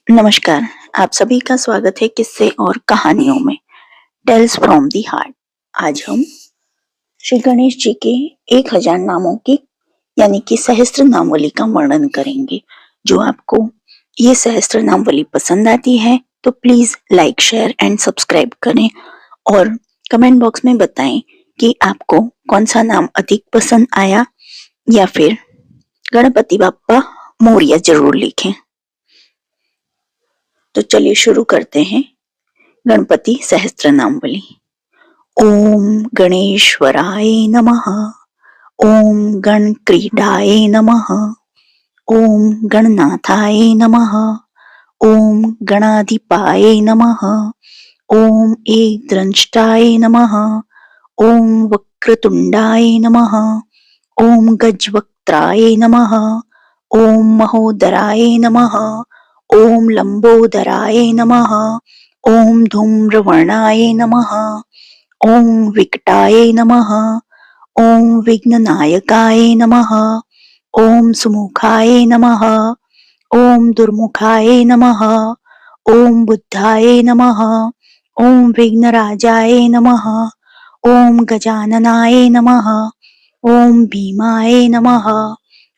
नमस्कार। आप सभी का स्वागत है किस्से और कहानियों में टेल्स फ्रॉम दी हार्ट। आज हम श्री गणेश जी के 1000 नामों की यानी कि सहस्त्र नामवली का वर्णन करेंगे। जो आपको ये सहस्त्र नामवली पसंद आती है तो please like share and subscribe करें और कमेंट बॉक्स में बताएं कि आपको कौन सा नाम अधिक पसंद आया या फिर गणपति बाप्पा मोरया जरूर लिखें। तो चलिए शुरू करते हैं गणपति सहस्त्र नामवली। ओम गणेश्वराय नमः। ओम गणक्रीडाय नमः। ओम गणनाथाय नमः। ओम गणाधिपाय नमः। ओम एकदंष्टाय नमः। ओम वक्रतुंडाय नमः। ओम गजवक्त्राय नमः। ओम महोदराय नमः। ओम लंबोदराय नमः। ओम धूम्रवर्णाय नमः। ओम विकटाय नमः। ओम विघ्ननायकाय नमः। ओम सुमुखाय नमः। ओम दुर्मुखाय नमः। ओम बुद्धाय नमः। ओम विघ्नराजाय नमः। ओम गजाननाय नमः। ओम भीमाय नमः।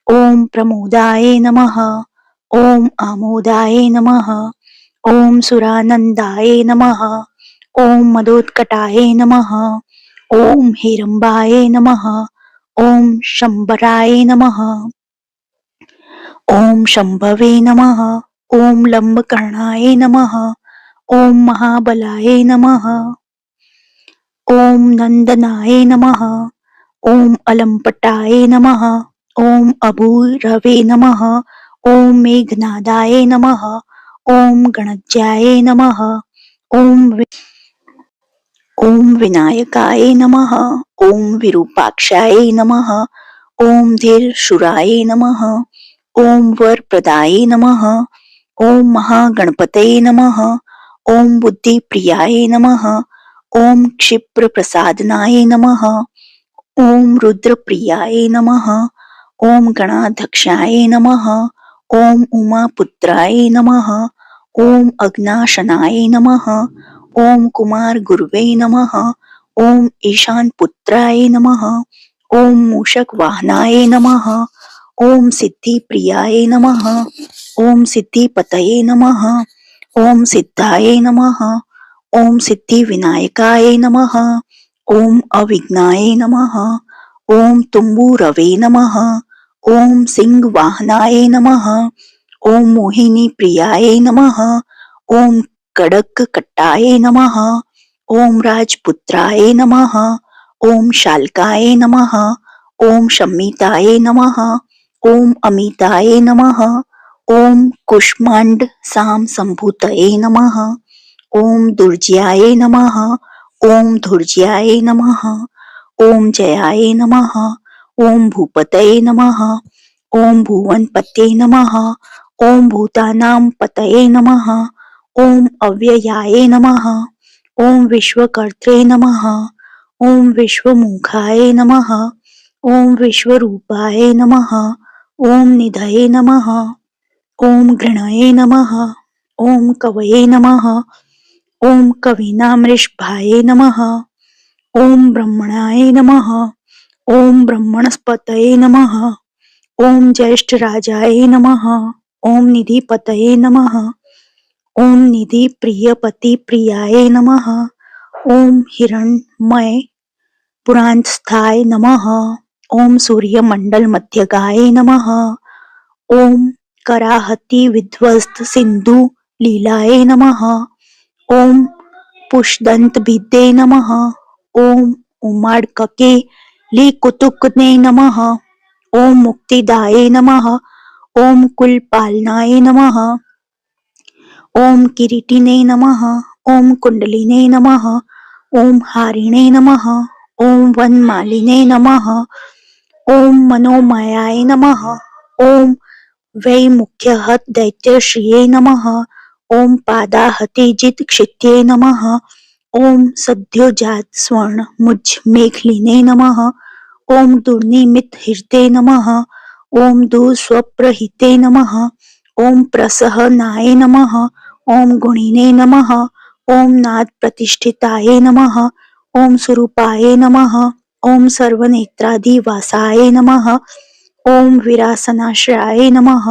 ओम प्रमोदाय नमः। ओम आमोदाय नमः। ओम सुरानंदाय नमः। ओम मदोत्कटाय नमः। ओम हिरंबाय नमः। ओम शंबराय नमः। ओम शंभवे नमः। ओम लंबकर्णाय नमः। ओम महाबलाय नमः। ओम नंदनाय नमः। ओम अलंपटाय नमः। ओम अभूरवे नमः। ओम मेघनादाय नमः। ओम गणज्याय नमः। ओम विनायकाय नमः। ओम विरूपाक्षाय नमः। ओम धीरशूराय नमः। ओम वरप्रदाय नमः। ओम महागणपतये नमः। ओम बुद्धिप्रियाय नमः। ओम क्षिप्रप्रसादनाय नमः। ओम रुद्रप्रियाय नमः। ओम गणाध्यक्षाय नमः। ओम उमापुत्राय नमः। ओम अग्नाशनाय नमः। ओम कुमार गुरुवे नमः। ओम ईशान पुत्राय नमः। ओम मूषक वाहनाय नमः। ओम सिद्धि प्रियाय नमः। ओम सिद्धिपतये नमः। ओम सिद्धाय नमः। ओम सिद्धि विनायकाय नमः। ओम अविघ्नाय नमः। ओम तुम्बुरवे नमः। ओम सिंह वाहनाय नमः। ओम मोहिनी प्रियाय नमः। ओम कडक कट्टाय नमः। ओम राजपुत्राय नमः। ओम शाल्काय नमः। ओम शम्मिताय नमः। ओम अमिताय नमः। ओम कुष्मांड साम संभूतये नमः। ओम दुर्जयाय नमः। ओम धुर्जयाय नमः। ओम जयाय नमः। ओम भूपतये नमः। ओम भुवनपतये नमः। ओम भूतानां पतये नमः। ओम अव्ययाय नमः। ओम विश्वकर्त्रे नमः। ओम विश्वमुखाय नमः। ओम विश्वरूपाय नमः। ओम निधये नमः। ओम गृणये नमः। ओम कवये नमः। ओम कवीनामृषभाय नमः। ओम ब्रह्मणाय नमः। ओम ब्रह्मणस्पतये नमः। ओम ज्येष्ठराजाय नमः। ओम निधिपतये नमः। ओम निधि प्रियपति प्रियाय नमः। ओम हिरण्मय पुरांस्थाय नमः। ओम सूर्यमंडल मध्यगाय नमः। ओम कराहति विध्वस्त सिंधु लीलाय नमः। ओम पुष्दंत भिद्ये नमः। ओम उमाड़कके लिकुतुकने नमः। ओम मुक्तिदाये नमः। ओम कुलपालनाय नमः। ओम किरीटिने नमः। ओम कुंडलिने नमः। ओम हारिणे नमः। ओम वनमालिने नमः। ओम मनोमयाय नमः। ओम वैमुख्यहत दैत्यश्रिये नमः। ओम पादाहतिजित क्षित्ये नमः। ओम सद्योजात स्वर्ण मुझ मेखलिने नमः। ओम दुर्निमित हृदय नमः। ओम दुस्वप्रहिते नमः। ओम प्रसहनाय नमः, ओम गुणिने नमः, ओम नाद प्रतिष्ठिताय नमः, ओम स्वरूपाय नमः, ओम सर्वनेत्रादिवासाय नमः, ओम विरासनाश्रयाय नमः,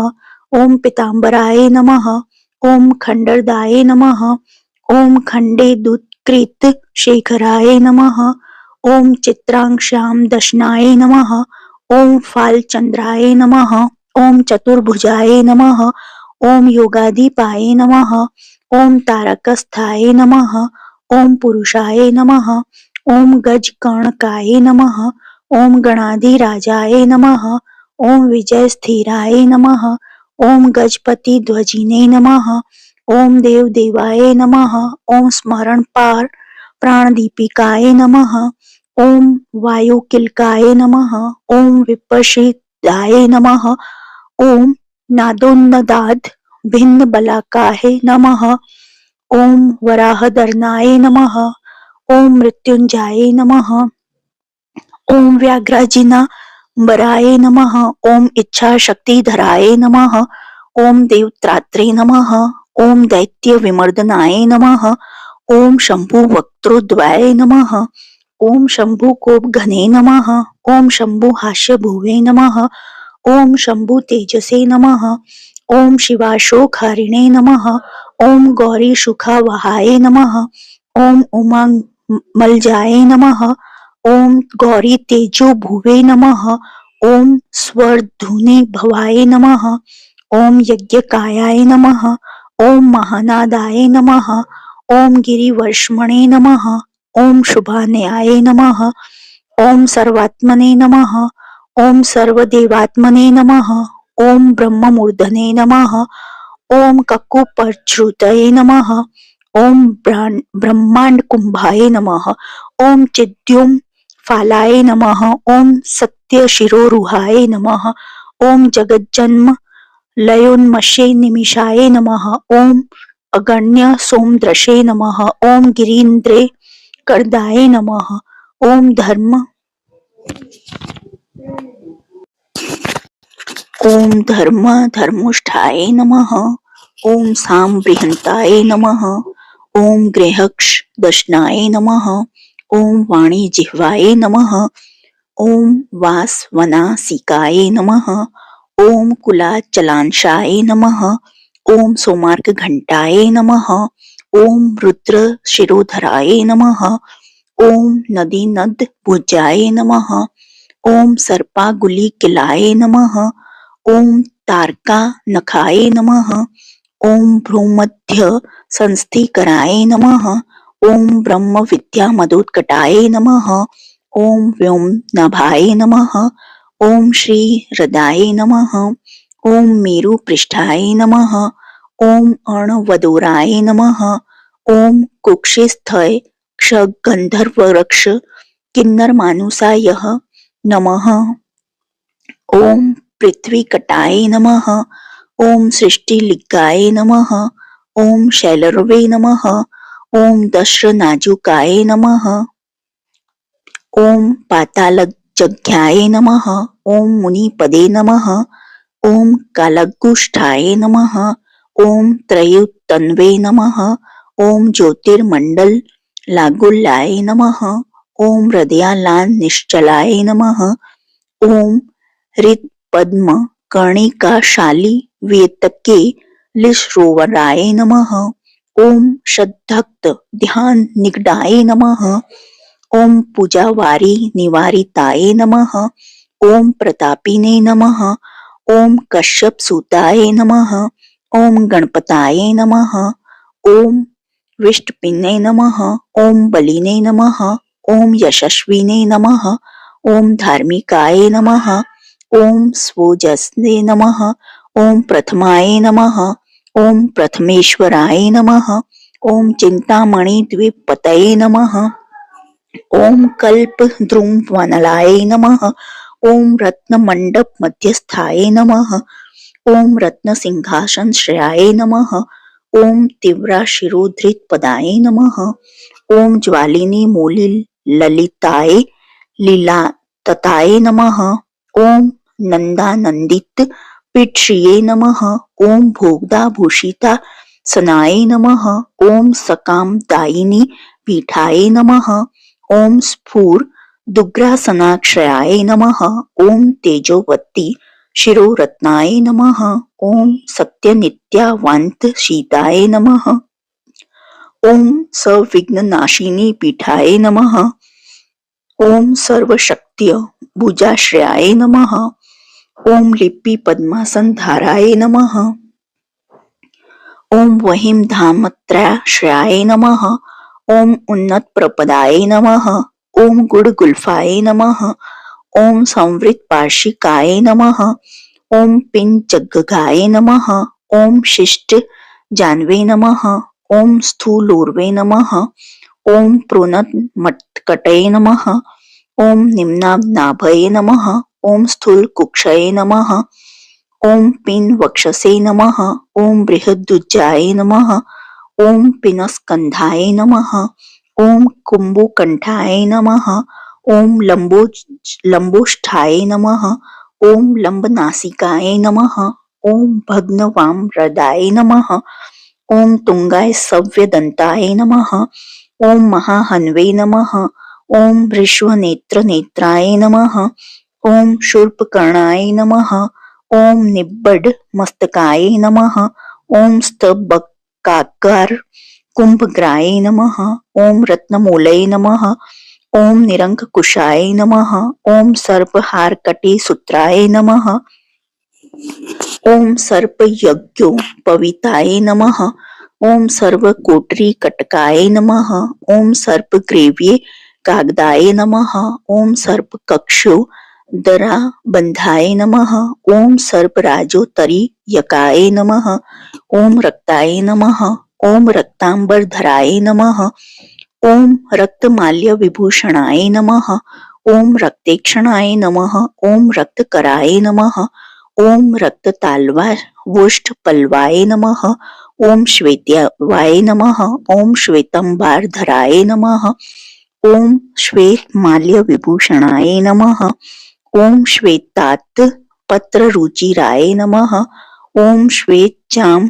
ओम पीतांबराय नमः, ओम खंडरदाय नमः, ओम खंडे दुत्कृत शेखराय नमः, ओम चित्रांश्याम दशनाय नमः, ओम फालचंद्राय नमः, ओम चतुर्भुजाय नमः, ओम योगाधिपाय नमः, ओम तारकस्थाय नमः, ओम पुरुषाय नमः, ओम गजकर्णकाय नमः, ओम गणाधिराजाय नमः, ओम विजयस्थिराय नमः, ओम गजपति ध्वजिने नमः, ओम देवदेवाय नमः, ओम स्मरण पार प्राणदीपिकाय नमः, ओम वायुकिलकाय नमः, ओम विपश्चिताय नमः, ओम नादोन्नदाद भिन्न बलाकाय नमः, ओम वराहदर्नाय नमः, ओम मृत्युंजयाय नमः, ओम व्याघ्राजिना बराय नमः, ओम इच्छा शक्तिधराय नमः, ओम देवत्रात्रे नमः, ओम दैत्य विमर्दनाय नमः, ओम शंभु वक्त्रोद्वय नमः, ओम शंभु कोप घने नमः, ओम शंभु हास्य भुवे नमः, ओम शंभु तेजसे नमः, ओम शिवाशोक हरिणे नमः, ओम गौरी सुखावहाय नमः, ओम उमांग मलजाय नमः, ओम गौरी तेजो भुवे नमः, ओम स्वर्धुने भवाय नमः, ओम यज्ञकायाय नमः, ओम महानादाय नमः, ओम गिरिवर्ष्मणे नमः, ओम शुभान्याय नमः, ओम सर्वात्मने नमः, ओम सर्वदेवात्मने नमः, ओम ब्रह्ममूर्धने नमः, ओम ककुपश्रुतये नमः, ओम ब्रह्मांड कुंभाय नमः, ओम चिद्युम फालाय नमः, ओम सत्य शिरोरुहाय नमः, ओम जगज्जन्म लयोन्मषे निमिषाय नमः, ओम अगण्य सोमदृशे नमः, ओम गिरीन्द्रे करदाय नमः, ओम धर्म धर्मुष्ठाय नमः, ओम साम बृहंताय नमः, ओम गृहक्ष दशनाय नमः, ओम वाणी जिह्वाय नमः, ओम वासवनासिकाय नमः, ओम कुलाचलांशाय नमः, ओम सोमार्क घंटाय नमः, ओम रुद्र शिरोधराय नमः, ओम नदी नद भुजाय नमः, ओम सर्पागुली किलाय नमः, ओम तारका नखाय नमः, ओम भ्रूमध्य संस्थिकराय नमः, ओम ब्रह्म विद्या मदोत्कटाय नमः, ओम व्योम नभाय नमः, ओम श्री हृदय नमः, ओम मेरु पृष्ठाय नमः, ओम अर्णवदोराय नमः, ओम कुक्षिस्थय क्षगंधर्व वृक्ष किन्नर मानुषाय नमः, ओम पृथ्वी कटाय नमः, ओम सृष्टिलिंगाय नमः, ओम शैलरवे नमः, ओम दश्रनाजुकाय नमः, ओम पातालजघ्याय नमः, ओम मुनिपदे नमः, ओम कालगुष्ठाय नमः, ओम त्रयुतन्वे नमः, ओम ज्योतिर्मंडल लागुलाय नमः, ओम हृदयालान निश्चलाय नमः, ओम हृत पद्म कर्णिकाशाली वेतके लिश्रोवराय नमः, ओम श्रद्धक्त ध्यान निगडाय नमः, ओम पूजावारी निवारिताय नमः, ओम प्रतापिने नमः, ओम कश्यप सूताय नमः, ओम गणपताय नमः, ओम विष्टपिने नमः, ओम बलिने नमः, ओम यशस्विने नमः, ओम धार्मिकाय नमः, ओम स्वोजस्ने नमः, ओम प्रथमाय नमः, ओम प्रथमेश्वराय नमः, ओम चिंतामणि द्विपतये नमः, ओम कल्प द्रुम वनलाय नमः, ओम रत्न मंडप मध्यस्थाय नमः, ओम रत्न सिंहासन श्रेयाय नमः, ओम तीव्रा शिरोधृत पदाय नमः, ओम ज्वालिनी मूली ललिताय लीला तताय नमः, ओम नंदानंदित पीठश्रिये नमः। ओम भोगदा भूषिता सनाये नमः। ओम सकामदायिनी पीठाय नमः। ओम स्फूर दुग्रासनाक्षयाय नमः। ओम तेजोवती शिरोरत्नाय नमः। ओम सत्यनित्यावान्त शीताय नमः। ओम सविघ्ननाशिनी पीठाय नमः। ओम सर्वशक्त्य भुजाश्रयाय नमः। ओम लिपि पद्मासन धाराय नमः। ओम वहीम धामत्रयाश्रयाय नमः। ओम उन्नत प्रपदाय नमः। ओम गुड़गुल्फाय नमः। ओम संवृत पार्शिकाय नमः। ओम पिंचगाय नमः। ओम शिष्ट जानवे नमः। ओम स्थूलोर्वे नमः। ओम प्रोन्नत मत्कटये नमः। ओम निम्नाभ्नाभये नमः। ओम स्थूल कुक्षये नमः। ओम पिन वक्षसे नमः। ओम बृहदुज्जाय नमः। ओम पिनस्कंधाय नमः। ओम कुंभुकंठाय नमः। ओम लंबोष्ठाय नमः। ओम लंबनासिकाय नमः। ओम भग्नवामहृदाय नमः। ओम तुंगाय सव्यदंताय नमः। ओम महाहन्वे नमः। ओम वृषभनेत्रनेत्राय नमः। ओम शूर्पकर्णाय नमः। ओम निब्बड मस्तकाय नमः। ओम स्तबकाकार कुंभग्राय नमः। ओम रत्नमूलये नमः। ओम निरंकुशाय नमः। ओम सर्पहारकटी सूत्राय नमः। ओम सर्पयज्ञोपवीताय नमः। ओम सर्वकोटरी कटकाय नमः। ओम सर्पग्रीव्ये कागदाय नमः। ओम सर्पकक्षो दराबंधाय नमः। ओम सर्पराजोत्तरी यकाय नमः। ओम रक्ताय नमः। ओम रक्तांबरधराय नमः। ओम रक्तमाल्य विभूषणाय नमः। ओम रक्तेक्षणाय नमः। ओम रक्तकराय नमः। ओम रक्तताल्वाष्टपल्वाय नमः। ओम श्वेतवाय नमः। ओम श्वेतंबारधराय नमः। ओम श्वेतमाल्य विभूषणाय नमः। ओम श्वेतात पत्ररुचिराय नमः। ओम श्वेतचाम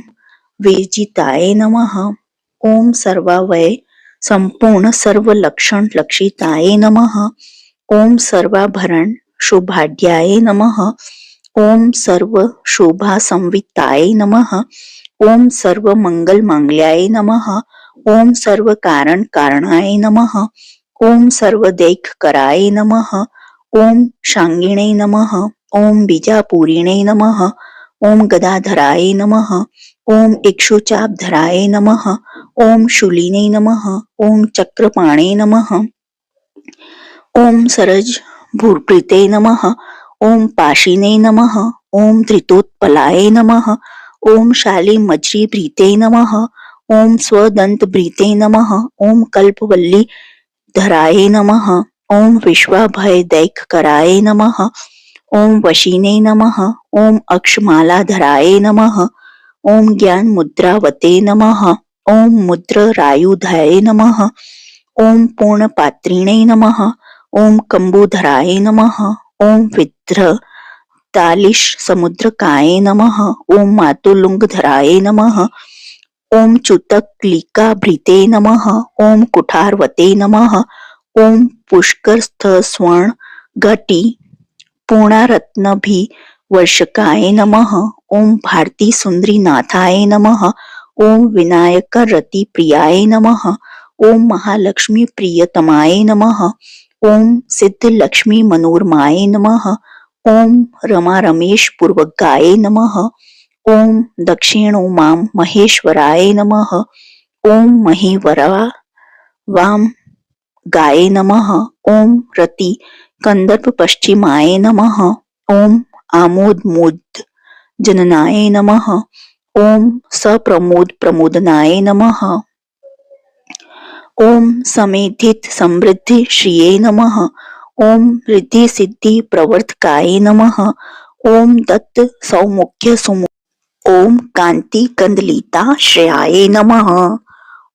वेजिताय नमः। ओम सर्वावय संपूर्ण सर्वलक्षण लक्षिताय नमः। ओम सर्वाभरण शोभाढ्याय नमः। ओम सर्व शोभा संविताय नमः। ओम सर्व मंगल मांगल्याय नमः। ओम सर्व कारण कारणाय नमः। ओम सर्वदैख कराय नमः। ओम शांगिणे नमः। ओम बीजापूरिणे नमः। ओम गदाधराय नमः। ओम इक्षुचापधराय नमः। ओम शूलिने नमः। ओम चक्रपाणे नमः। ओम सरज भूर्कृते नमः। ओम पाशिने नमः। ओम धृतोत्पलाय नमः। ओम शालीमज्री भृते नमः। ओम स्वदंत भृते नमः। ओम कल्पवल्ली धराय नमः। ओम विश्वाभय दैख कराय नमः। ओम वशीने नमः। ओम अक्षमालाधराय नमः। ओम ज्ञान मुद्रावते नमः। ओम मुद्रायुधाय नमः। ओम पूर्णपात्रिणे नमः। ओम कंबुधराय नमः। ओम विद्र तालिश समुद्रकाय नमः। ओम मातुलुंगधराय नमः। ओम चुतकलिका भृते नमः। ओम कुठारवते नमः। ओम पुष्करस्थ स्वर्ण घटी पूर्णारत्नभि वर्षकाय नमः। ओम भारती सुंदरी नाथाय नमः। ओम विनायक रति प्रियाय नमः। ओम महालक्ष्मी प्रियतमाय नमः। ओम सिद्ध लक्ष्मी मनोरमाय नमः। ओम रमा रमेश पूर्वगाय नमः। ओम दक्षिणोमां महेश्वराय नमः। ओम महीवरा वाम गाय नमः। ओम रति कंदर्प पश्चिमाय नमः। ओम आमोद मोद जननाय नमः। ओम सप्रमोद प्रमोदनाय नमः। ओम समेधित समृद्धि श्रिये नमः। ओम रिद्धि सिद्धि प्रवर्तकाय नमः। ओम दत्त सौमुख्य सुमुख। ओम कांति कंदलिता श्रेयाय नमः।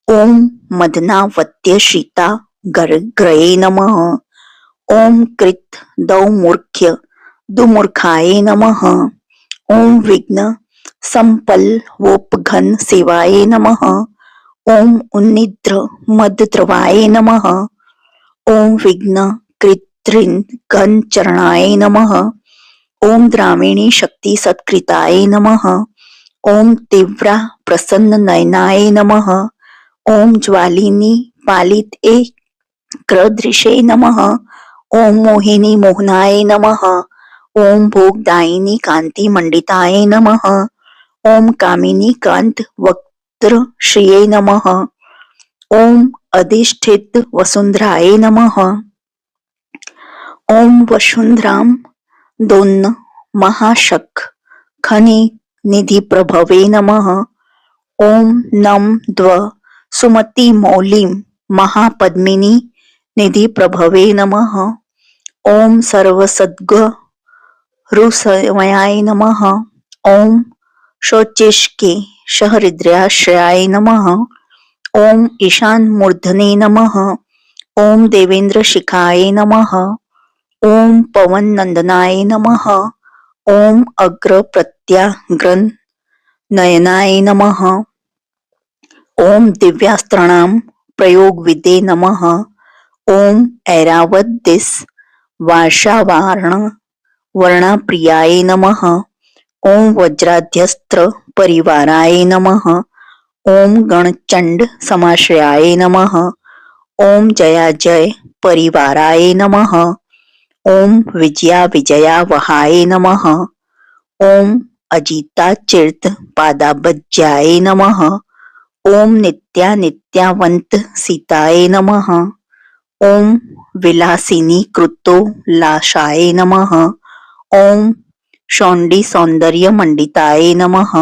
ओम मदनावत्य शीता ग्रये नमः। ओम कृत दौमूर्ख्य दुमूर्खाय नमः। ओम विघ्न संपल्वोपघन सेवाये नमः। ओम उन्निद्र मदद्रवाये नमः। ओम विघ्न कृत्रिन गण चरणाय नमः। ओम द्राविणी शक्ति सत्कृताय नमः। ओम तीव्रा प्रसन्न नयनाय नमः। ओम ज्वालिनी पालित क्रदृशे नमः। ओम मोहिनी मोहनाय नमः। ओम भोगदायिनी कांति मंडिताय नमः। ओम कामिनी कांत वक्त्र श्रिये नमः। ओम अधिष्ठित वसुंधराय नमः। ओम वसुंधराम दोन्न महाशक खनि निधि प्रभवे नमः। ओम नम द्व सुमति मौलिम महापद्मिनी निधि प्रभवे नमः। ओम सर्वसद्ग रुसमयाय नमः। ओम शोचिष्के सहृदयाश्रयाय नमः। ओम ईशान मूर्धने नमः। ओम देवेंद्र शिखाय नमः। ओम पवन नंदनाय नमः। ओम अग्र प्रत्याग्रन नयनाय नमः। ओम दिव्यास्त्राणाम प्रयोग विदे नमः। ओम ऐरावत दिस वार्षावारण वर्णप्रियाय नमः। ओम वज्राध्यस्त्र परिवाराय नमः। ओम गणचंड समाश्रयाय नमः। ओम जया जय परिवाराय नमः। ओम विजया विजया वहाय नमः। ओम अजिता चिर्त पादाबज्याय नमः। ओम नित्या नित्यावंत सीताय नमः। ओम विलासिनी कृतो लाशाय नमः। ओम शौंडी सौंदर्य मंडिताय नमः।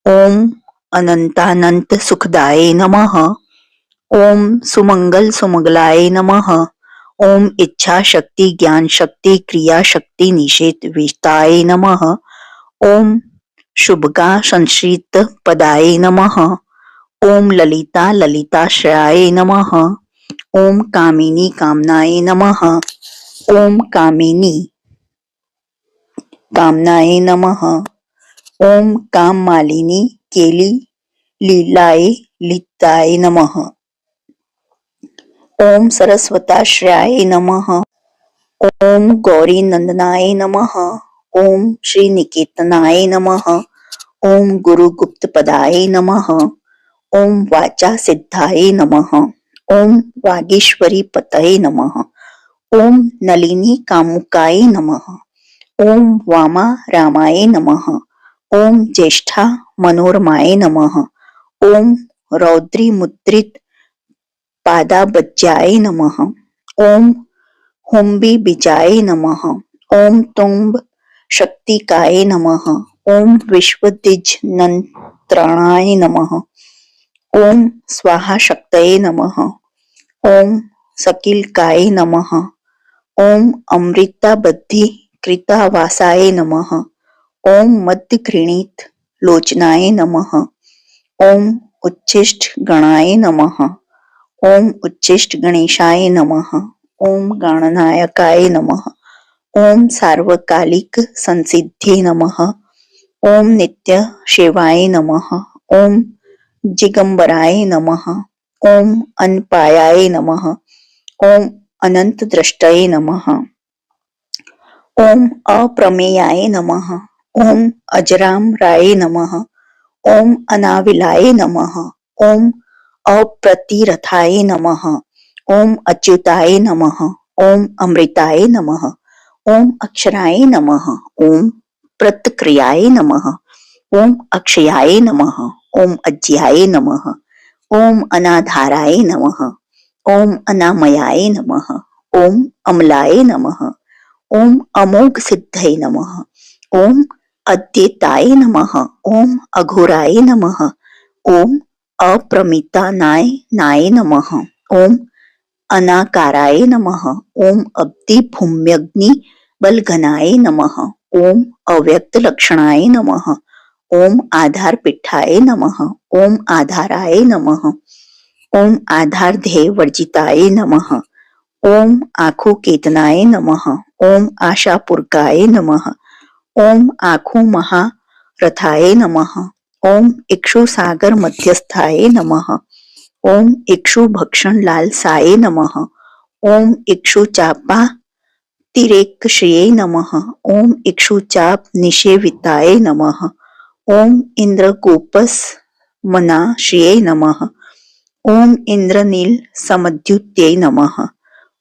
ओम अनंतानंत सुखदाय नमः। ओम सुमंगल सुमंगलाय नमः। ओम इच्छा शक्ति ज्ञान शक्ति क्रिया शक्ति निषेध विष्टाय नमः। ओम शुभगा संश्रित पदाय नमः। ओम ललिता ललिताश्रयाय नमः। ओम कामिनी कामनाय नमः। ओम कामिनी कामनाय नमः। ओम काम मालिनी केली लीलाय लिताय नमः। ओम सरस्वताश्रयाय नमः। ओम गौरी नंदनाय नमः। ओम श्री निकेतनाय नमः। ओम गुरु गुप्त पदाय नमः। ओम वाचा सिद्धाय नमः। ओम वागीश्वरी पतये नमः। ओम नलिनी कामुकाय नमः। ओम वामा रामाय नमः। ओम ज्येष्ठा मनोरमाय नमः। ओम रौद्री मुद्रित पादाबज्याय नमः। ओम हुम्बी बिजाय नमः। ओम तुम्ब शक्तिकाय नमः। ओम विश्वदिज नंत्रणाय नमः। ओम स्वाहा शक्तये नमः। ओम सकिलकाय नमः। ओम अमृता बद्धि कृतावासाय नमः। ओम मध्य घृणित लोचनाय नमः। ओम उच्छिष्ट गणाय नमः। ओम उच्छिष्ट गणेशाय नमः। ओम गणनायकाय नमः। ओम सार्वकालिक संसिद्धे नमः। ओम नित्य शिवाय नमः। ओम जिगंबराय नमः। ओम अनपायाय नमः। ओम अनंत दृष्टये नमः। ओम अप्रमेयाय नमः। ओम अजरामराय नमः। ओम अनाविलाय नमः। ओम अप्रतिरथाय नमः। ओम अच्युताय नमः। ओम अमृताय नमः। ओम अक्षराय नमः। ओम प्रतक्रियाय नमः। ओम अक्षयाय नमः। ओम अज्याय नमः। ओम अनाधाराय नमः। ओम अनामयाय नमः। ओम अमलाय नमः। ओम अमोघ सिद्धये नमः। ओम अद्यताय नमः। ओम अघोराय नमः। ओम अप्रमितानाय नाय नमः। ओम अनाकाराय नमः। ओम अब्धि भूम्यग्नि बलघनाय नमः। ओम अव्यक्त लक्षणाय नमः। ओम आधार पीठाय नमः। ओम आधाराय नमः। ओम आधार ध्येय वर्जिताय नमः। ओम आखु केतनाय नमः। ओम आशापुरकाय नमः। ओम आखु महारथाय नमः। ओम इक्षु सागर मध्यस्थाय नमः। ओम इक्षु भक्षण लालसाय नमः। ओम इक्षु चापा तिरेकश्रिये नमः। ओम इक्षु चाप निषेविताय नमः। ओम इंद्रकोपस मनाश्रिये नमः। ओम इंद्रनील समद्युत्यै नमः।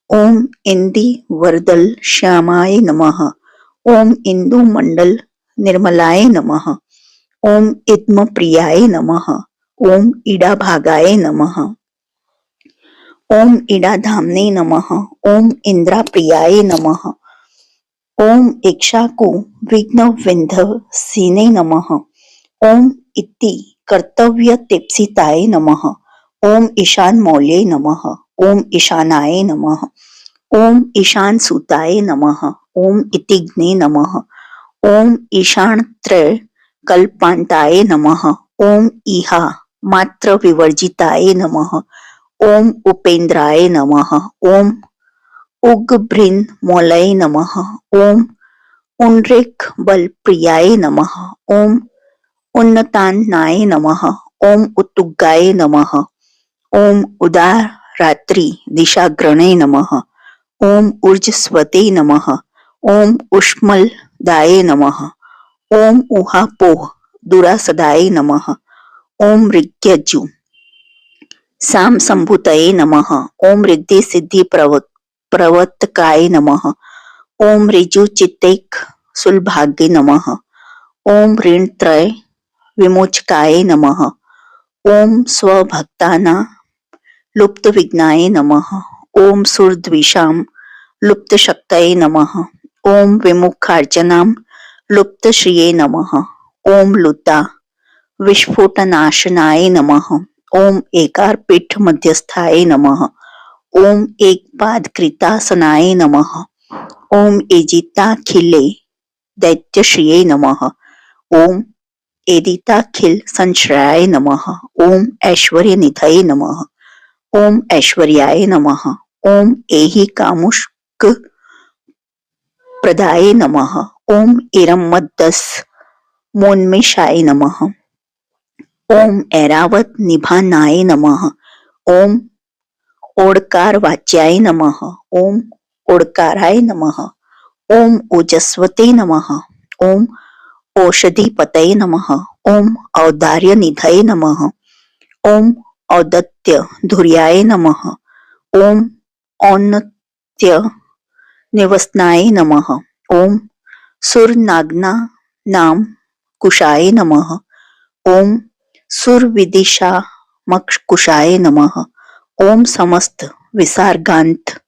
ओम इंदी वरदल श्यामाय नमः। ओम इंदु मंडल निर्मलाय नमः। ओम इद्म प्रियाय नमः। ओम इडा भागाय नमः। ओम इडा धामने नमः। ओम इंद्रा प्रियाय नमः। ओम इक्षाकु विघ्न विंध्यसिने नमः। ओम इति कर्तव्य तिप्सिताय नमः। ओम ईशान मौल्ये नमः। ओम ईशानाय नमः। ओम ईशान सुताय नमः। ओम इतिग्ने नमः। ओम ईशान त्रय कल्पांताय नमः। ओम इहा मात्र विवर्जिताय नमः। ओम उपेंद्राय नमः। ओम उग्भृन मौलय नमः। ओम उन्रेक बल प्रियाय नमः। ओम उन्नतान्नाय नमः। ओम उत्तुगाय नमः। ओम उदार रात्रि दिशाग्रणे नमः। ओम ऊर्जस्वते नमः। ओम उष्मलदाय नमः। ओम उहापोह दुरासदाय नमः। ओम ऋग्यजु साम संभूतये नमः। ओम रिद्धि सिद्धि प्रवर्तकाय नमः। ओम ऋजु चित्तेक सुलभाग्य नमः। ओम ऋण त्रय विमोचकाय नमः। ओम स्वभक्ताना लुप्त विघ्नाय नमः। ओम सुरद्विषाम लुप्त शक्तये नमः। ओम विमुखार्चनाम लुप्त श्रिये नमः। ओम लुता विस्फोटनाशनाय नमः। ओम एकार पीठ मध्यस्थाय नमः। ओम एक पाद कृतासनाय नमः। ओम एजिताखिले दैत्यश्रिये नमः। ओम एदिताखिल संश्रयाय नमः। ओम ऐश्वर्य निधये नमः। ओम ऐश्वर्याय नमः। ओम एहि कामुष्क प्रदाय नमः। ओम इरमद्दस मोन्मेषाय नमः। ओम ऐरावत निभानाय नमः। ओम ओडकार वाच्याय नमः। ओम ओडकाराय नमः। ओम ओजस्वते नमः। ओम औषधिपतये नमः। ओम औदार्य निधये नमः। ओम औदत्य धुर्याय नमः। ओम औन्नत्य निवसनाय नमः। ओम सुरनागना नाम कुशाय नमः। ओम सुरविदिशा मक्षकुशाय नमः। ओम समस्त विसर्गांत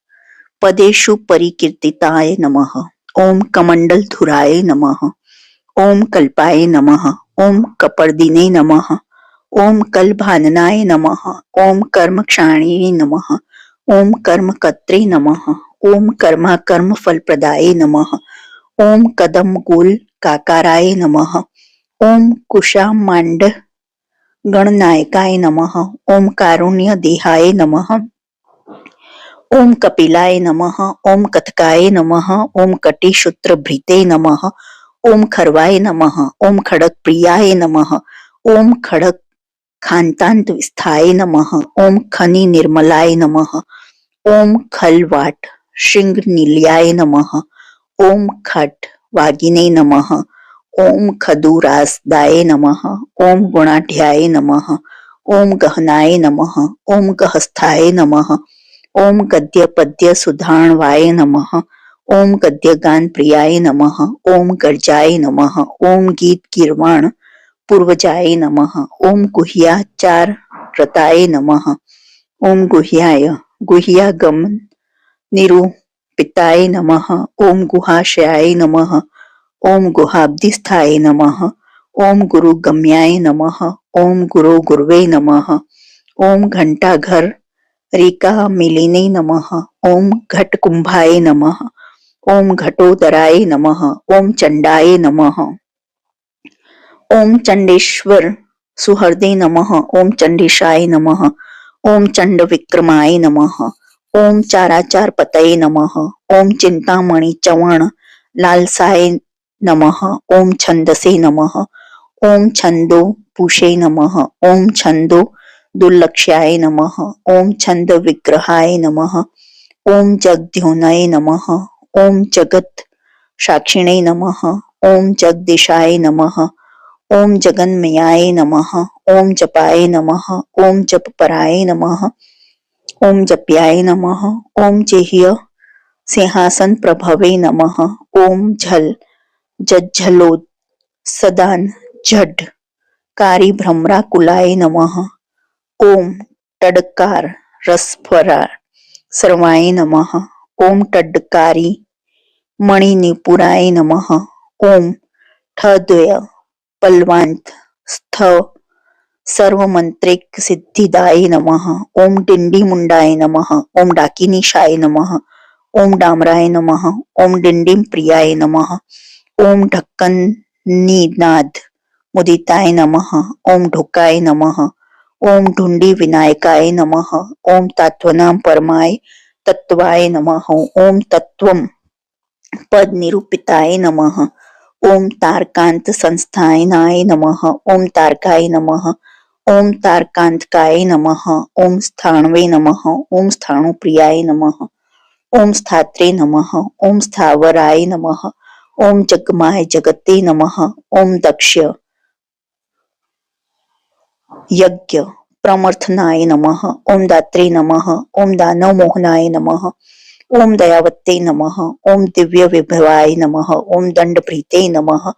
पदेषु परिकीर्तिताय नमः। ओम कमंडल धुराय नमः। ओम कल्पाय नमः। ओम कपर्दिने नमः। ओम कलभाननाय नमः। ओम कर्मक्षाणिने नमः। ओम कर्मकर्त्रे नमः। ओम कर्मा कर्म फलप्रदाय नमः। ओम कदमकुल काकाराय नमः। ओम कुशामांड गणनायकाय नमः। ओम कारुण्य देहाय नमः। ओम कपिलाय नमः। ओम कथकाय नमः। ओम कटिशूत्रभृते नमः। ओम खरवाय नमः। ओम खड़क प्रियाय नमः। ओम खड़क खान्तांत विस्थाय नमः। ओम खनि निर्मलाय नमः। ओम खलवाट श्रृंग निलयाय नमः। ओम खट वागिने नमः। ओम खदुरासदाय नमः। ओम गुणाढ्याय नमः। ओम गहनाय नमः। ओम गहस्थाय नमः। ओम गद्य पद्य सुधारणवाय नमः। ओम गद्य गान प्रियाय नमः। ओम गर्जाय नमः। ओम गीत गिरवाण पूर्वजाय नमः। ओम गुह्याचार रताय नमः। ओम गुह्याय गुह्यागम निरूपिताय नमः। ओम गुहाशयाय नमः। ओम गुहाब्धिस्थाय नमः। ओम गुरुगम्याय नमः। ओम गुरु गुर्वे नमः। ओम घंटाघर रिका मिलिने नमः। ओम घट कुंभाय नमः। ओम घटोदराय नमः। ओम चंडाय नमः। ओम चंडेश्वर सुहृदे नमः। ओम चंडीशाय नमः। ओम चंड विक्रमाय नमः। ओम चाराचार पतये नमः। ओम चिंतामणि चवण लालसाय नमः। ओम छंदसे नमः। ओम छंदो पूषे नमः। ओम छंदो दुर्लक्ष्याय नमः। ओम छंद विग्रहाय नमः। ओम जगद्योनये नमः। ओम जगत साक्षिणे नमः। ओम जगदीशाय नमः। ओम जगन्मयाय नमः। ओम जपाय नमः। ओम जपपराय नमः। ओम जप्याय नमः। ओम जेह्य सिंहासन प्रभवे नमः। ओम झल जज्झलोद सदान झड कारी भ्रमरा कुलाय नमः। ओम टडकार रसफरा सर्वाय नमः। ओम टडकारी मणिनिपुराय नमः। ओम ठद्वय पल्वांत स्थ सर्वमंत्रिक सिद्धिदाय नमः। ओम डिंडी मुंडाय नमः। ओम डाकिनीशाय नमः। ओम डामराय नमः। ओम डिंडिम प्रियाय नमः। ओम ढक्कन निनाद मुदिताय नमः। ओम ढुकाय नमः। ओम ढुंडी विनायकाय नमः। ओम तत्वनाम परमाय तत्वाय नमः। ओम तत्वम पद निरूपिताय नमः। ओम तारकांत संस्थानाय नमः। ओम तारकाय नमः। ओम तारकांतकाय नमः। ओम स्थाणवे नमः। ओम स्थाणुप्रियाय नमः। ओम स्थात्रे नमः। ओम स्थावराय नमः। ओम जगमाय जगते नमः। ओम दक्ष यज्ञ प्रमर्थनाय नमः। ओम दात्रे नमः। ओम दानव मोहनाय नमः। ओम दयावत्ते नमः। ओम दिव्य विभवाय नमः। ओम दंड प्रीते नमः।